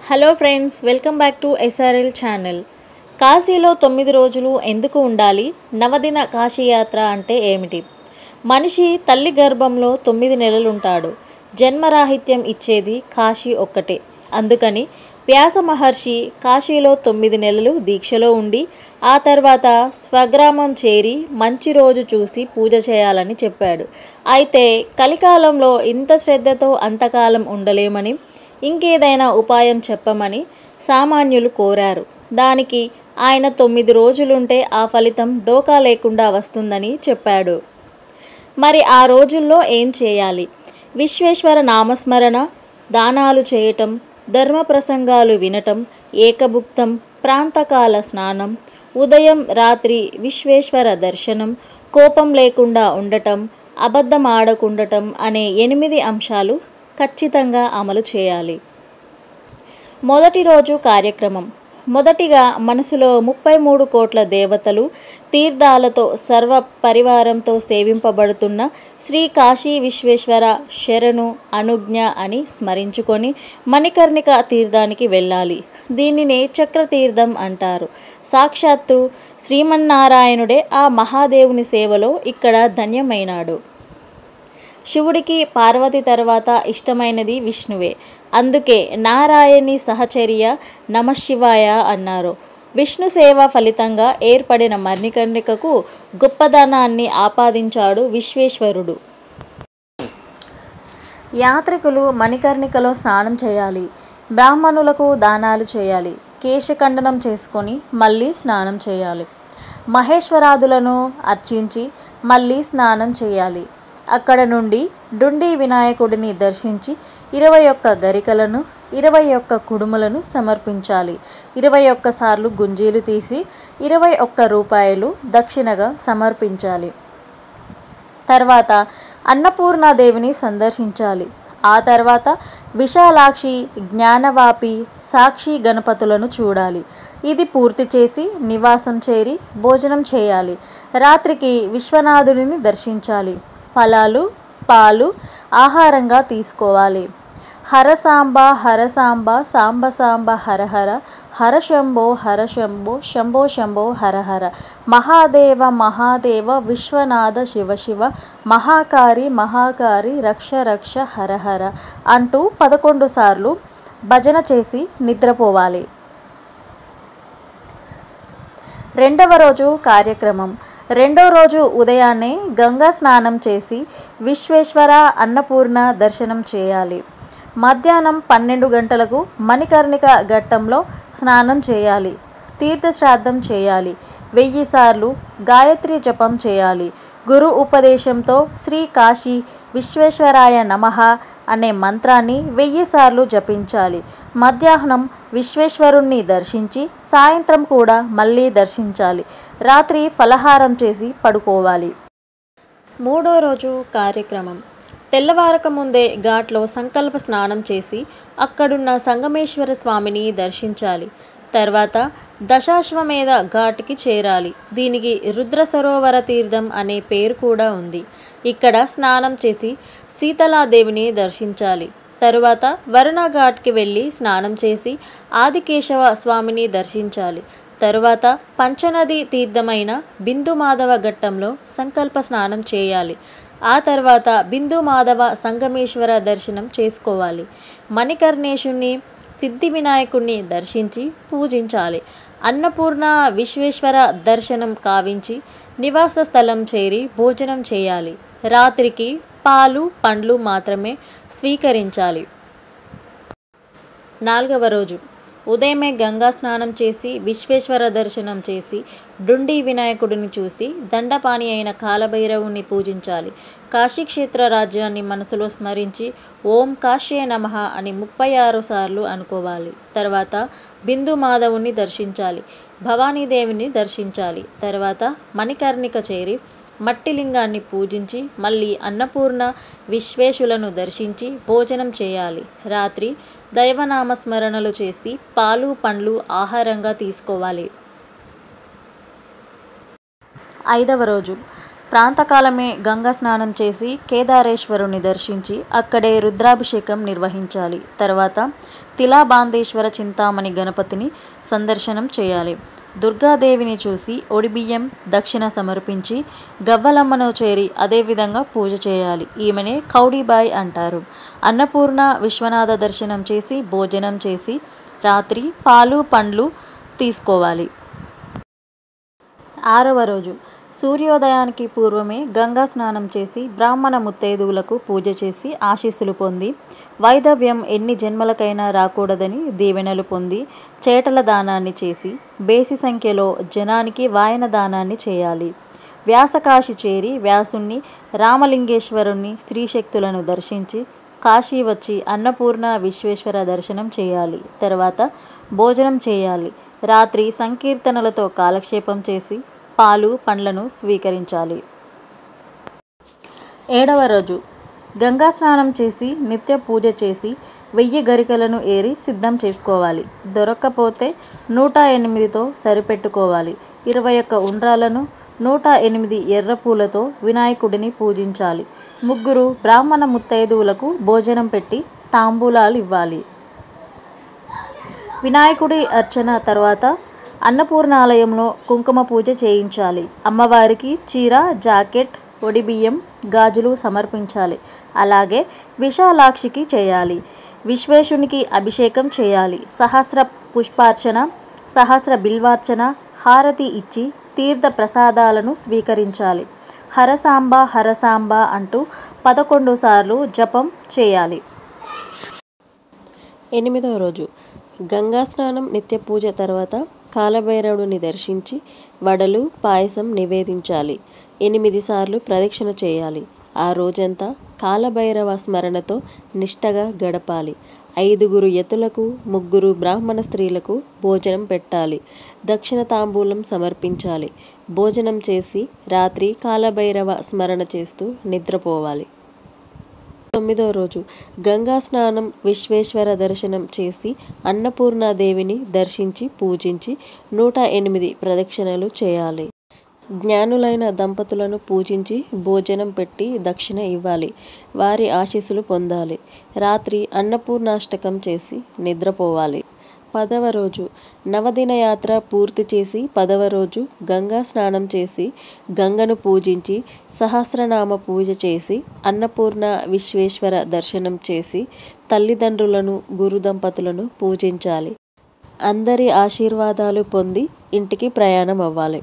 Hello friends, welcome back to SRL channel. కాశీలో 9 రోజులు ఎందుకు ఉండాలి? నవదిన కాశీయాత్ర అంటే ఏమిటి? మనిషి తల్లి గర్భంలో 9 నెలలుంటాడు. జన్మరాహిత్యం ఇచ్చేది కాశీ ఒక్కటే. అందుకని వ్యాస మహర్షి కాశీలో 9 నెలలు దీక్షలో ఉండి ఆ తర్వాత స్వగ్రామం చేరి మంచి రోజు చూసి పూజ చేయాలని చెప్పాడు. అయితే కలికాలంలో ఇంత శ్రద్ధతో అంతకాలం ఉండలేమని, ఇంకేదైనా ఉపాయం చెప్పమని సామాన్యులు కోరారు. దానికి ఆయన 9 రోజులుంటే ఆ ఫలితం డోకా లేకుండా వస్తుందని చెప్పాడు. మరి ఆ రోజుల్లో ఏం చేయాలి? విశ్వేశ్వర నామస్మరణ, దానాలు చేయటం, ధర్మ ప్రసంగాలు వినటం, ఏకభుక్తం, ప్రాంతకాల స్నానం, ఉదయం రాత్రి విశ్వేశ్వర దర్శనం, కోపం లేకుండా ఉండటం, అబద్ధం ఆడకుండటం అనే 8 అంశాలు ఖచ్చితంగా అమలు చేయాలి. మొదటి రోజు కార్యక్రమం. మొదటిగా మనసులో 33 కోట్ల దేవతలు తీర్థాలతో సర్వ పరివారంతో సేవింపబడుతున్న శ్రీ కాశీ విశ్వేశ్వర శరణు అనుజ్ఞ అని స్మరించుకొని మణికర్ణిక తీర్థానికి వెళ్ళాలి. దీనినే చక్రతీర్థం అంటారు. సాక్షాత్తు శ్రీమన్నారాయణుడే ఆ మహాదేవుని సేవలో ఇక్కడ ధన్యమైనాడు. శివుడికి పార్వతి తర్వాత ఇష్టమైనది విష్ణువే. అందుకే నారాయణి సహచర్య నమశివాయ అన్నారు. విష్ణు సేవ ఫలితంగా ఏర్పడిన మణికర్ణికకు గొప్పదనాన్ని ఆపాదించాడు విశ్వేశ్వరుడు. యాత్రికులు మణికర్ణికలో స్నానం చేయాలి. బ్రాహ్మణులకు దానాలు చేయాలి. కేశఖండనం చేసుకొని మళ్ళీ స్నానం చేయాలి. మహేశ్వరాదులను అర్చించి మళ్ళీ స్నానం చేయాలి. అక్కడ నుండి డుండి వినాయకుడిని దర్శించి 21 గరికలను 21 కుడుములను సమర్పించాలి. 21 సార్లు గుంజీలు తీసి 21 రూపాయలు దక్షిణగా సమర్పించాలి. తర్వాత అన్నపూర్ణాదేవిని సందర్శించాలి. ఆ తర్వాత విశాలాక్షి, జ్ఞానవాపి, సాక్షి గణపతులను చూడాలి. ఇది పూర్తి చేసి నివాసం చేరి భోజనం చేయాలి. రాత్రికి విశ్వనాథుడిని దర్శించాలి. ఫలాలు, పాలు ఆహారంగా తీసుకోవాలి. హరసాంబ హరసాంబ సాంబ సాంబ హరహర, హరశంభో హరశంభో శంభో శంభో హరహర, మహాదేవ మహాదేవ విశ్వనాథ శివ శివ, మహాకారి మహాకారి రక్ష రక్ష హరహర అంటూ 11 సార్లు భజన చేసి నిద్రపోవాలి. రెండవ రోజు కార్యక్రమం. రెండో రోజు ఉదయాన్నే గంగా స్నానం చేసి విశ్వేశ్వర అన్నపూర్ణ దర్శనం చేయాలి. మధ్యాహ్నం 12 గంటలకు మణికర్ణిక ఘట్టంలో స్నానం చేయాలి. తీర్థశ్రాద్ధం చేయాలి. 1000 సార్లు గాయత్రి జపం చేయాలి. గురు ఉపదేశంతో శ్రీ కాశీ విశ్వేశ్వరాయ నమః అనే మంత్రాన్ని 1000 సార్లు జపించాలి. మధ్యాహ్నం విశ్వేశ్వరుణ్ణి దర్శించి సాయంత్రం కూడా మళ్ళీ దర్శించాలి. రాత్రి ఫలహారం చేసి పడుకోవాలి. మూడో రోజు కార్యక్రమం. తెల్లవారక ముందే ఘాట్లో సంకల్ప స్నానం చేసి అక్కడున్న సంగమేశ్వర స్వామిని దర్శించాలి. తర్వాత దశాశ్వమేధ ఘాట్కి చేరాలి. దీనికి రుద్ర సరోవర తీర్థం అనే పేరు కూడా ఉంది. ఇక్కడ స్నానం చేసి శీతలాదేవిని దర్శించాలి. తరువాత వరుణ ఘాట్కి వెళ్ళి స్నానం చేసి ఆదికేశవ స్వామిని దర్శించాలి. తరువాత పంచనది తీర్థమైన బిందు మాధవ ఘట్టంలో సంకల్ప స్నానం చేయాలి. ఆ తర్వాత బిందు మాధవ సంగమేశ్వర దర్శనం చేసుకోవాలి. మణికర్ణేశుణ్ణి, సిద్ధి వినాయకుణ్ణి దర్శించి పూజించాలి. అన్నపూర్ణ విశ్వేశ్వర దర్శనం కావించి నివాస స్థలం చేరి భోజనం చేయాలి. రాత్రికి పాలు, పండ్లు మాత్రమే స్వీకరించాలి. నాలుగవ రోజు ఉదయమే గంగా స్నానం చేసి విశ్వేశ్వర దర్శనం చేసి డుండి వినాయకుడిని చూసి దండపాణి అయిన కాలభైరవుని పూజించాలి. కాశీక్షేత్ర రాజ్యాన్ని మనసులో స్మరించి ఓం కాశ్యే నమః అని 36 సార్లు అనుకోవాలి. తర్వాత బిందు మాధవుని దర్శించాలి. భవానీదేవిని దర్శించాలి. తర్వాత మణికర్ణిక చేరి మట్టి లింగాన్ని పూజించి మళ్ళీ అన్నపూర్ణ విశ్వేశులను దర్శించి భోజనం చేయాలి. రాత్రి దైవనామస్మరణలు చేసి పాలు, పండ్లు ఆహారంగా తీసుకోవాలి. ఐదవ రోజు ప్రాంతకాలమే గంగా స్నానం చేసి కేదారేశ్వరుని దర్శించి అక్కడే రుద్రాభిషేకం నిర్వహించాలి. తర్వాత తిలాబాందేశ్వర చింతామణి గణపతిని సందర్శనం చేయాలి. దుర్గాదేవిని చూసి ఒడిబియ్యం దక్షిణ సమర్పించి గవ్వలమ్మను చేరి అదేవిధంగా పూజ చేయాలి. ఈమెనే కౌడిబాయ్ అంటారు. అన్నపూర్ణ విశ్వనాథ దర్శనం చేసి భోజనం చేసి రాత్రి పాలు పండ్లు తీసుకోవాలి. 6వ రోజు సూర్యోదయానికి పూర్వమే గంగా స్నానం చేసి బ్రాహ్మణ ముత్తైదువులకు పూజ చేసి ఆశీస్సులు పొంది వైధవ్యం ఎన్ని జన్మలకైనా రాకూడదని దీవెనలు పొంది చేటల దానాన్ని చేసి బేసి సంఖ్యలో జనానికి వాయన దానాన్ని చేయాలి. వ్యాసకాశి చేరి వ్యాసుణ్ణి రామలింగేశ్వరుణ్ణి స్త్రీశక్తులను దర్శించి కాశీ వచ్చి అన్నపూర్ణ విశ్వేశ్వర దర్శనం చేయాలి. తర్వాత భోజనం చేయాలి. రాత్రి సంకీర్తనలతో కాలక్షేపం చేసి పాలు పండ్లను స్వీకరించాలి. 7వ రోజు గంగా స్నానం చేసి నిత్య పూజ చేసి 1000 గరికలను ఏరి సిద్ధం చేసుకోవాలి. దొరక్కపోతే 108తో సరిపెట్టుకోవాలి. 21 ఉండ్రాలను 108 ఎర్రపూలతో వినాయకుడిని పూజించాలి. 3 బ్రాహ్మణ ముత్తైదువులకు భోజనం పెట్టి తాంబూలాలు ఇవ్వాలి. వినాయకుడి అర్చన తర్వాత అన్నపూర్ణాలయంలో కుంకుమ పూజ చేయించాలి. అమ్మవారికి చీర జాకెట్ ఒడిబియ్యం గాజులు సమర్పించాలి. అలాగే విశాలాక్షికి చేయాలి. విశ్వేశునికి అభిషేకం చేయాలి. సహస్ర పుష్పార్చన సహస్ర బిల్వార్చన హారతి ఇచ్చి తీర్థ ప్రసాదాలను స్వీకరించాలి. హరసాంబ హరసాంబ అంటూ 11 సార్లు జపం చేయాలి. 8వ రోజు గంగా స్నానం నిత్య పూజ తర్వాత కాలభైరవుడిని దర్శించి వడలు పాయసం నివేదించాలి. 8 సార్లు ప్రదక్షిణ చేయాలి. ఆ రోజంతా కాలభైరవ స్మరణతో నిష్టగా గడపాలి. 5 యతులకు 3 బ్రాహ్మణ స్త్రీలకు భోజనం పెట్టాలి. దక్షిణ తాంబూలం సమర్పించాలి. భోజనం చేసి రాత్రి కాలభైరవ స్మరణ చేస్తూ నిద్రపోవాలి. 9వ రోజు గంగా స్నానం విశ్వేశ్వర దర్శనం చేసి అన్నపూర్ణాదేవిని దర్శించి పూజించి 108 ప్రదక్షిణలు చేయాలి. జ్ఞానులైన దంపతులను పూజించి భోజనం పెట్టి దక్షిణ ఇవ్వాలి. వారి ఆశీస్సులు పొందాలి. రాత్రి అన్నపూర్ణాష్టకం చేసి నిద్రపోవాలి. 10వ రోజు నవదిన యాత్ర పూర్తి చేసి 10వ రోజు గంగా స్నానం చేసి గంగను పూజించి సహస్రనామ పూజ చేసి అన్నపూర్ణ విశ్వేశ్వర దర్శనం చేసి తల్లిదండ్రులను గురు దంపతులను పూజించాలి. అందరి ఆశీర్వాదాలు పొంది ఇంటికి ప్రయాణం అవ్వాలి.